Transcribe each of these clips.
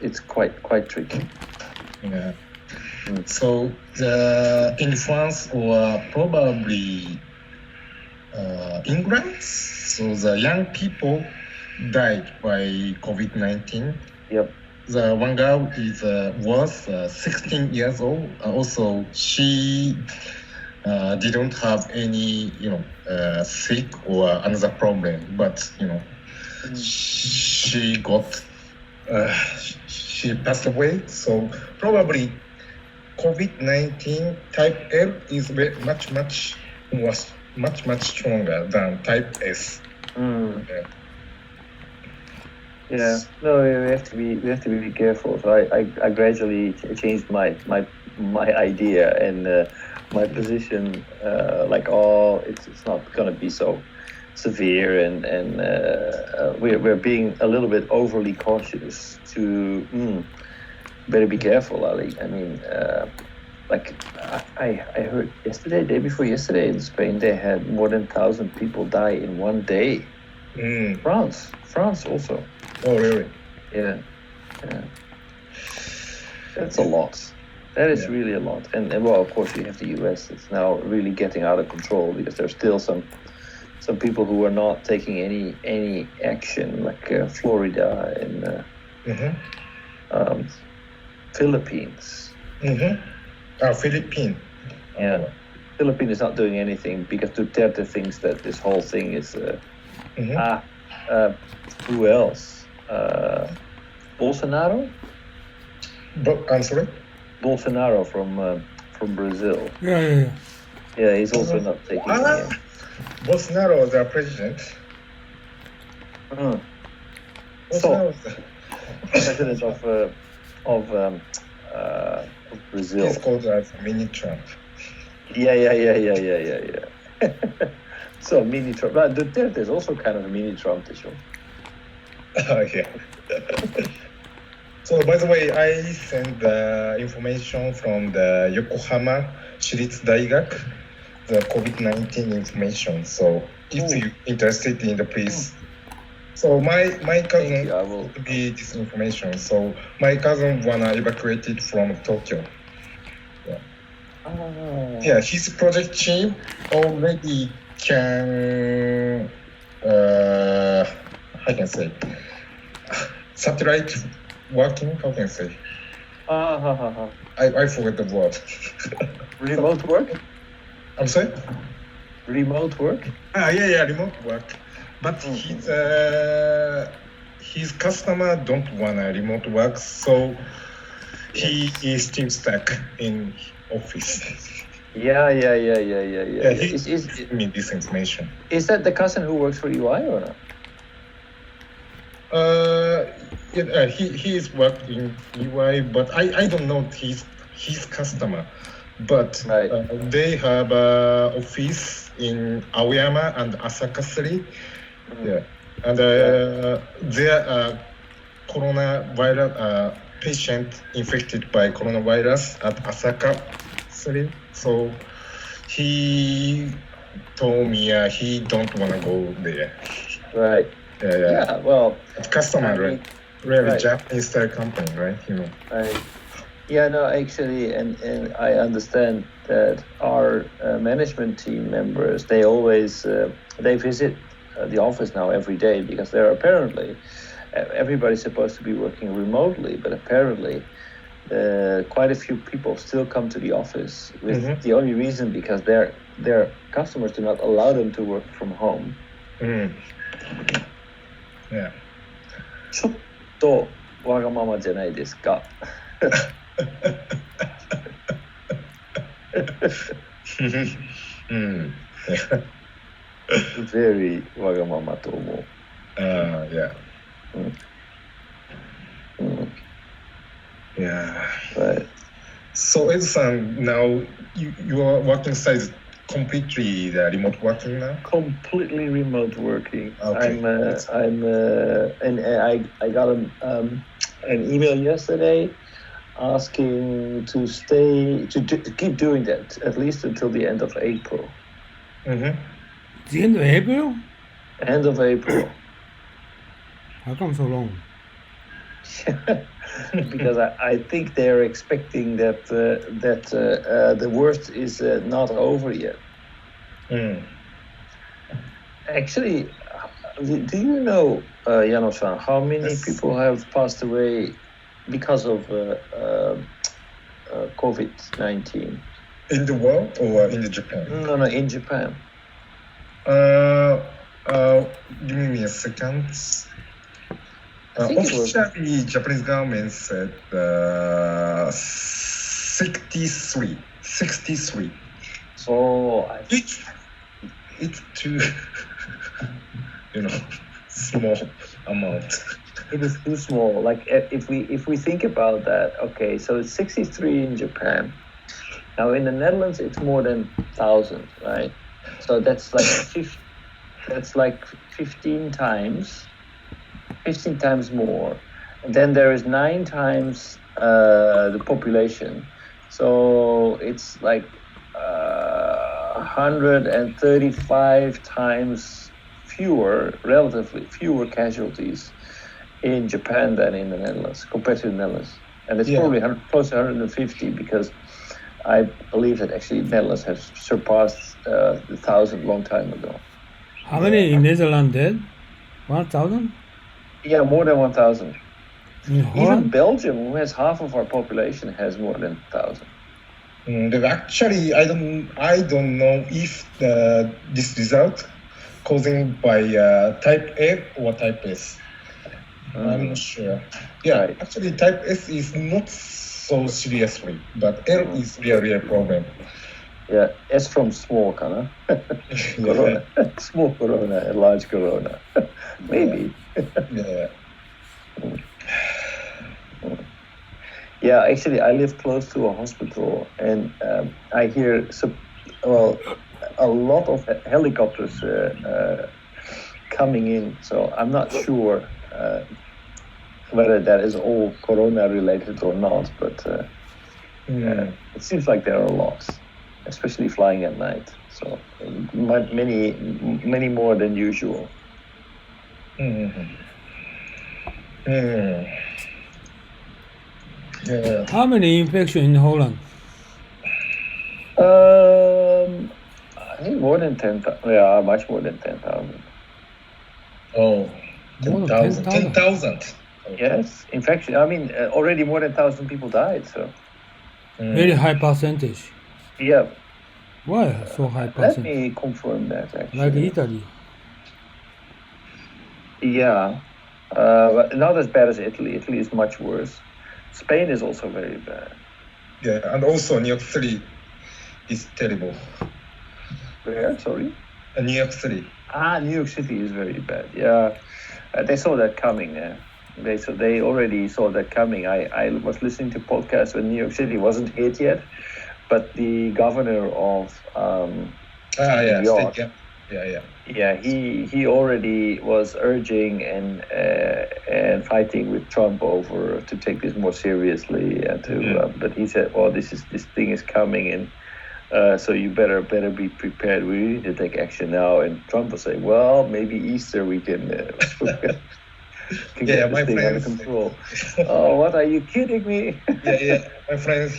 it's quite tricky. Yeah. So in France or probably England, so the young people died by COVID-19. Yep. The one girl was 16 years old. Also, she didn't have any, sick or another problem, but she passed away. So probably COVID-19 type L is much stronger than type S. Yeah. No, we have to be careful. So I gradually changed my idea and my position. It's not gonna be so severe, and we're being a little bit overly cautious. Better be careful, Ali. I mean, I heard day before yesterday in Spain, they had more than 1,000 people die in one day. France also. Oh, really? Yeah. That's a lot. That is really a lot. And well, of course, you have the US. It's now really getting out of control because there's still some people who are not taking any action, like Florida and Philippines. Philippines. Yeah. Philippines is not doing anything because Duterte thinks that this whole thing is... who else? Bolsonaro? I'm sorry? Bolsonaro from Brazil. Yeah. Yeah, he's also not taking it. Bolsonaro, the president. So, president of Brazil. He's called as mini Trump. Yeah. So mini Trump. But Duterte is also kind of a mini Trump, issue. Yeah. So, by the way, I sent the information from the Yokohama Shiritsu Daigak, the COVID-19 information. So, if you're interested in the please. So, my cousin will be this information. So, my cousin wanna evacuated from Tokyo. Yeah, his project team already can, how can I say, satellite working, how can I say? I forgot the word. Remote work? I'm sorry? Remote work? Yeah, remote work. But his customer don't want a remote work, so he is still stuck in office. Yeah. He me this information. Is that the cousin who works for EY or not? He is working EY, but I don't know his customer. But they have an office in Aoyama and Asaka City. Yeah, and there are coronavirus patient infected by coronavirus at Asaka City. So he told me he don't want to go there. Right. Yeah. Well, customer, right? Really Japanese style company, right? Right. Yeah. No, actually, and I understand that our management team members, they always they visit the office now every day because they're apparently everybody's supposed to be working remotely, but apparently quite a few people still come to the office with the only reason because their customers do not allow them to work from home. Yeah. ちょっとわがままじゃないですか。Very わがままと思う。Yeah. Yeah. Right. So, Edu-san, now your working style is completely remote working now? Completely remote working. Okay. And I got an email yesterday asking to keep doing that at least until the end of April. The end of April? End of April. How come so long? Because I think they're expecting that the worst is not over yet. Actually, do you know, Janos-san, how many Yes. people have passed away because of COVID-19? In the world or in Japan? No, in Japan. Give me a second. I think it was- Officially, Japanese government said 63. 63. So I It's too, small amount. it is too small. Like if we think about that, okay, so it's 63 in Japan. Now in the Netherlands, it's more than 1,000, right? So that's like 15 times more. And then there is 9 times the population. So it's like 135 times relatively fewer casualties in Japan than in the Netherlands, compared to the Netherlands. And it's probably close to 150, because I believe that actually Netherlands has surpassed the 1,000 long time ago. How many in Netherlands dead? 1,000? Yeah, more than 1,000. In Even Holland? Belgium, who has half of our population, has more than 1,000. Actually, I don't know if this result causing by type A or type S. I'm not sure. Yeah, Right. actually, type S is not so seriously, but L is really a problem. Yeah, S from small, kind of. Corona. Small corona and large corona. Maybe. Yeah. Yeah, actually, I live close to a hospital, and I hear a lot of helicopters coming in. So I'm not sure whether that is all corona related or not, but it seems like there are a lot, especially flying at night. So many more than usual. Yeah. How many infections in Holland? I think more than 10,000. Yeah, much more than 10,000. Oh, More than 10,000. 10,000. 10,000. Yes, infection. I mean, already more than 1,000 people died. So Very high percentage. yeah, Why so high let percentage? me confirm that Like actually. Italy. Yeah, but not as bad as Italy. Italy is much worse. Spain is also very bad. Yeah, and also New York City is terrible. Where? Sorry. New York City. New York City is very bad. Yeah, they saw that coming. They already saw that coming. I was listening to podcasts when New York City wasn't hit yet, but the governor of New York, State, yeah. yeah, he already was urging and fighting with Trump over to take this more seriously and to. But he said, "Well, this thing is coming, and so you better be prepared. We need to take action now." And Trump was saying, "Well, maybe Easter we can get my this thing under friends. control." Oh, what are you kidding me? Yeah. My friends.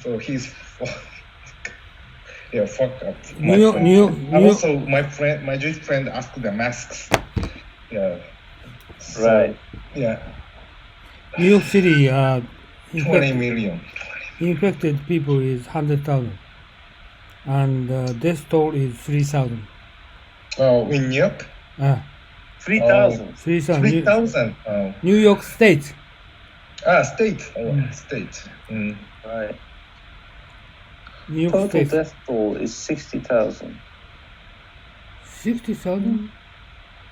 So he's. Yeah, fuck up. Also, My Jewish friend asked the masks. Yeah. So, Right. Yeah. New York City 20 million. infected people is 100,000. And death toll is 3,000. Oh, in New York? 3,000. 3,000. 3,000. Oh. New York State. State. State. Right. New York Total State. death toll is 60,000. 60,000?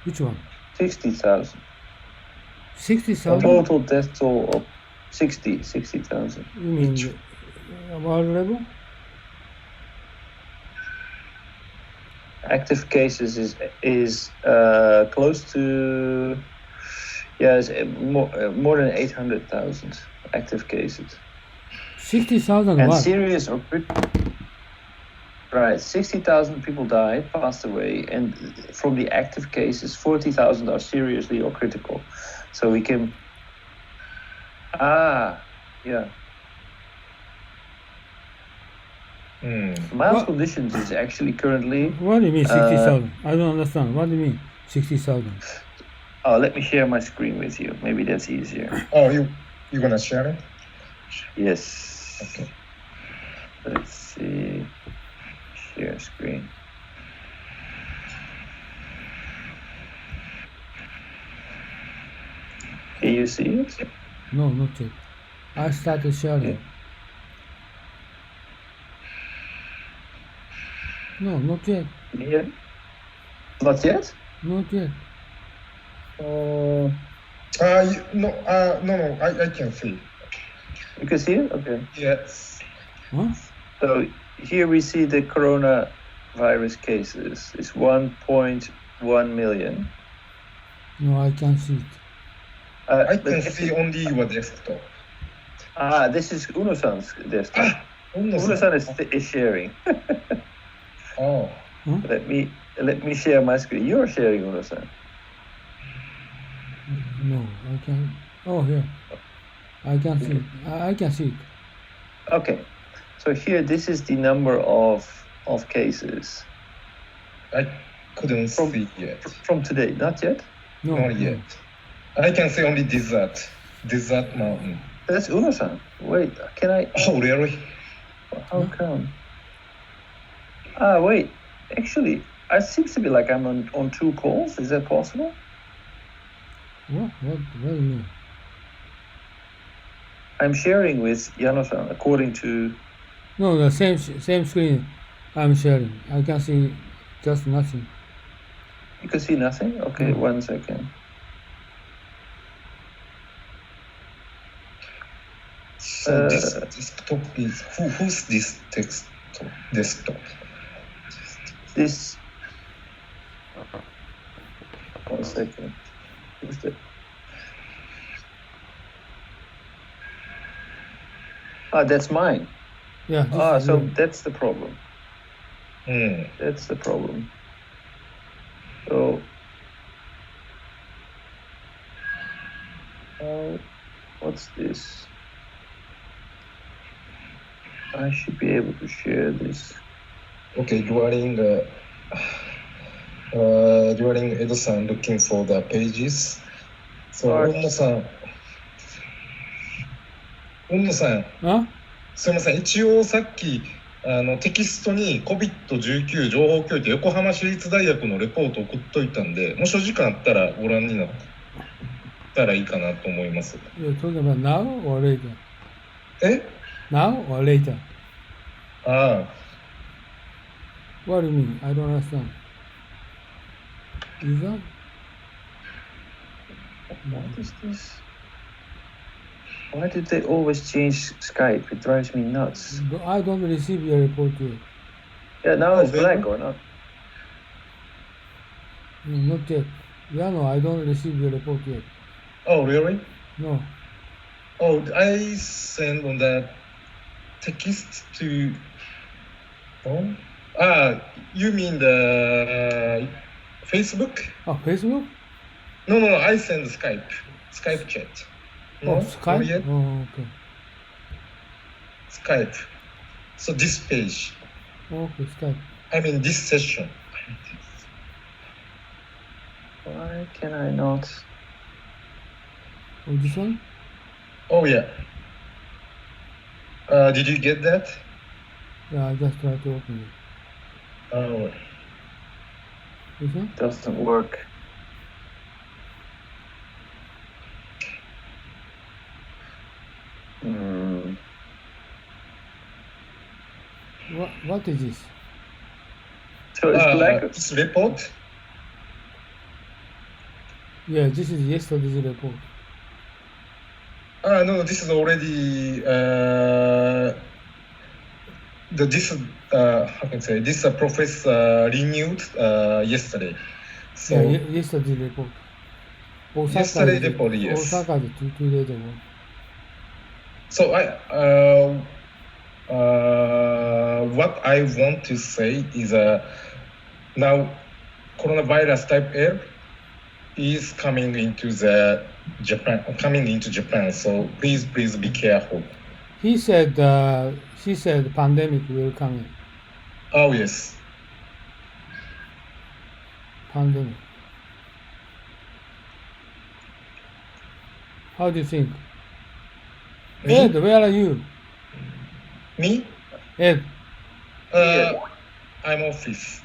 Which one? 60,000. 60,000? Total death toll of 60,000. You mean world level? Active cases is close to it's more than 800,000 active cases. 60,000 And what? serious or right, 60,000 people died, passed away, and from the active cases, 40,000 are seriously or critical. So we can Yeah. Mm. Mild What? conditions is actually currently. What do you mean 60,000? I don't understand. What do you mean 60,000? Oh, let me share my screen with you. Maybe that's easier. Oh, you're gonna share it? Yes. Okay. Let's see. Share screen. Can you see it? No, not yet. I started sharing. Yeah. No, not yet. Yeah. Not yet? Not yet. No, I can see. You can see it? Okay. Yes. Huh? So here we see the coronavirus cases. It's 1.1 million. No, I can't see it. I can see only your desktop. This is Uno-san's desktop. Uno-san is sharing. Oh. Huh? Let me share my screen. You're sharing, Uno-san. No, I can't. Oh, yeah. I can see it. I can see it. Okay. So here, this is the number of cases. I couldn't see yet. From today, not yet? No, Not yet. I can see only desert mountain. That's Uno-san. Wait, can I? Oh, really? How come? Wait. Actually, it seems to be like I'm on two calls. Is that possible? What do you mean? I'm sharing with Yano-san according to. No, the same screen I'm sharing. I can see just nothing. You can see nothing? Okay, 1 second. So this desktop is who's this desktop? This. 1 second. Who's that? That's mine. Yeah. So that's the problem. Mm. That's the problem. So. What's this? I should be able to share this. Okay, during Edo-san looking for the pages. So Onno-san、あすみません、一応さっきテキストに COVID-19 情報教育横浜市立大学のレポート送っといたんで、もしお時間あったらご覧になったらいいかなと思います。You're talking about now or later? え Now or later? ああ。What do you mean? I don't understand. Is that? What is this? Why did they always change Skype? It drives me nuts. I don't receive your report yet. Yeah, now it's black or not? No, not yet. Yeah, no, I don't receive your report yet. Oh, really? No. Oh, I send on that text to. Oh, you mean the Facebook? Oh, Facebook? No, I send Skype chat. No, oh, Skype? not yet. Oh, okay. Skype. So this page. Okay, Skype. I mean this session. Why can I not? Oh, this one? Oh yeah. Did you get that? Yeah, I just tried to open it. Oh. This one? Doesn't work. What is this? So it's black. It's report. Yeah, this is yesterday's report. No, this is already how can I say this professor renewed yesterday. So yeah, yesterday's report. Yesterday report, yes. Osaka 2 days ago. So what I want to say is now coronavirus type L is coming into Japan. So please be careful. He said pandemic will come in. Oh yes. Pandemic. How do you think? Me? Ed, where are you? Me? Ed. I'm office.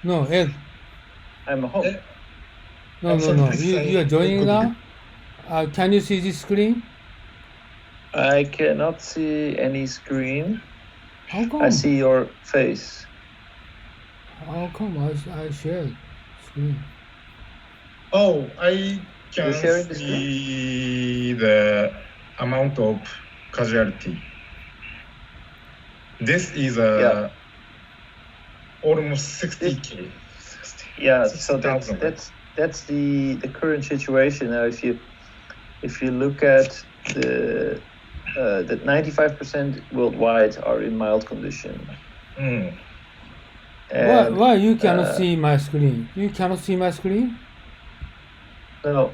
No, Ed. I'm home. No. You are joining now? Can you see this screen? I cannot see any screen. How come? I see your face. How come I shared screen? Oh, I can You're sharing the see the amount of casualty. This is almost 60K. Yeah, so 60,000. that's the current situation now. If you look at the 95% worldwide are in mild condition. Mm. And, Why you cannot see my screen? You cannot see my screen? No.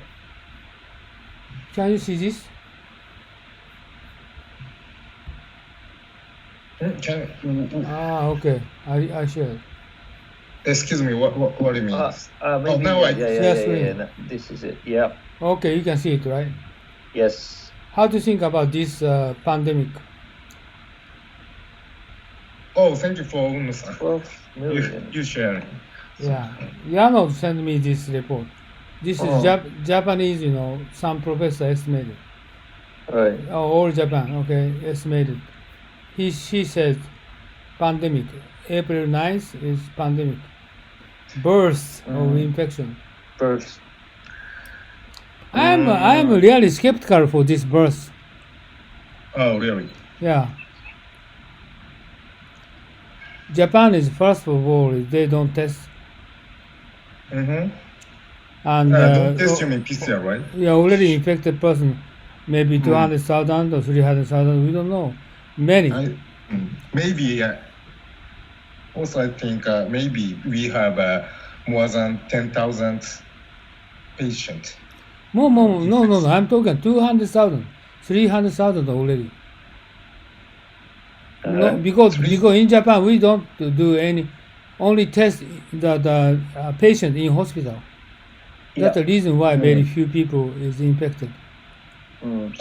Can you see this? Okay. I shared. Excuse me, what do you mean? Maybe, now I yeah. No, this is it. Yeah. Okay, you can see it, right? Yes. How do you think about this pandemic? Oh, thank you for Uno-san. 12 million. You share. Yeah, Yano sent me this report. This is Japanese, some professor estimated. Right. All Japan, okay, estimated. She says pandemic. April 9th is pandemic. Burst of infection. Burst. I am really skeptical for this burst. Oh, really? Yeah. Japan is first of all they don't test. Mm-hmm. And don't test, you mean PCR, right? Yeah, already infected person, maybe 200,000 or 300,000. We don't know. Many. Maybe. Also, I think maybe we have more than 10,000 patients. No. I'm talking 200,000, 300,000 already. No, because in Japan we don't do any, only test the patient in hospital. That's the reason why very few people is infected. You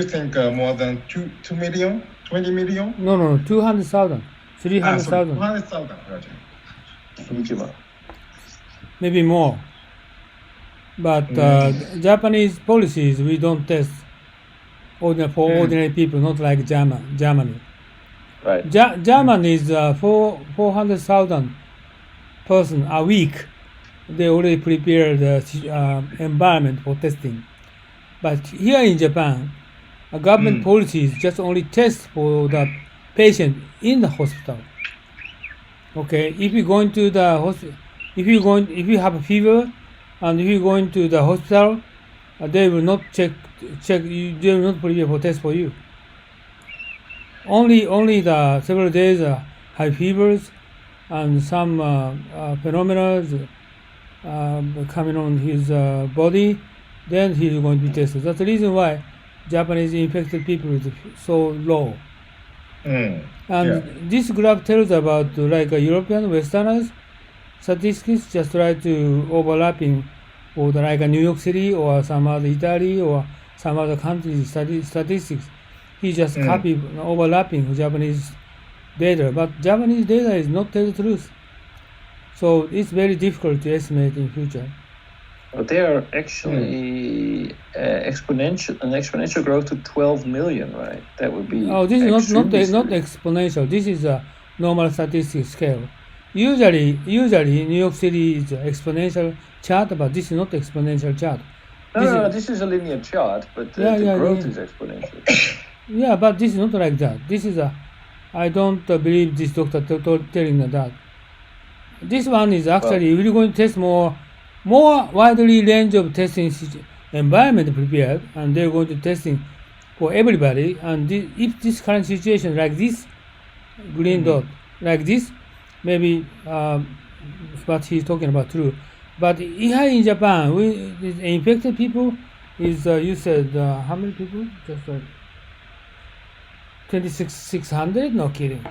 think more than 2 million, 20 million? No, 200,000, 300,000. 200,000. Maybe more. But Japanese policies, we don't test ordinary people, not like Germany. Right. Germany is 400,000 person a week. They already prepare the environment for testing. But here in Japan, a government policy is just only test for the patient in the hospital. Okay, if you going to the hospital, if you have a fever, and if you going to the hospital, they will not check you. They will not prepare for test for you. Only the several days high fevers and some phenomena coming on his body, then he is going to be tested. That's the reason why Japanese infected people is so low. And this graph tells about like European Westerners statistics just try to overlapping or like New York City or some other Italy or some other countries statistics. He just copy overlapping Japanese data, but Japanese data is not tell the truth. So it's very difficult to estimate in future. They are actually exponential growth to 12 million, right? That would be. Oh, this is not exponential. This is a normal statistic scale. Usually New York City is exponential chart, but this is not exponential chart. This is a linear chart, but the growth is exponential. Yeah, but this is not like that. This is I don't believe this doctor telling that. This one is actually we're going to test more widely range of testing environment prepared, and they're going to testing for everybody. And if this current situation like this green dot like this, maybe what he's talking about true. But here in Japan, the infected people is you said how many people? Just 2,600? No kidding.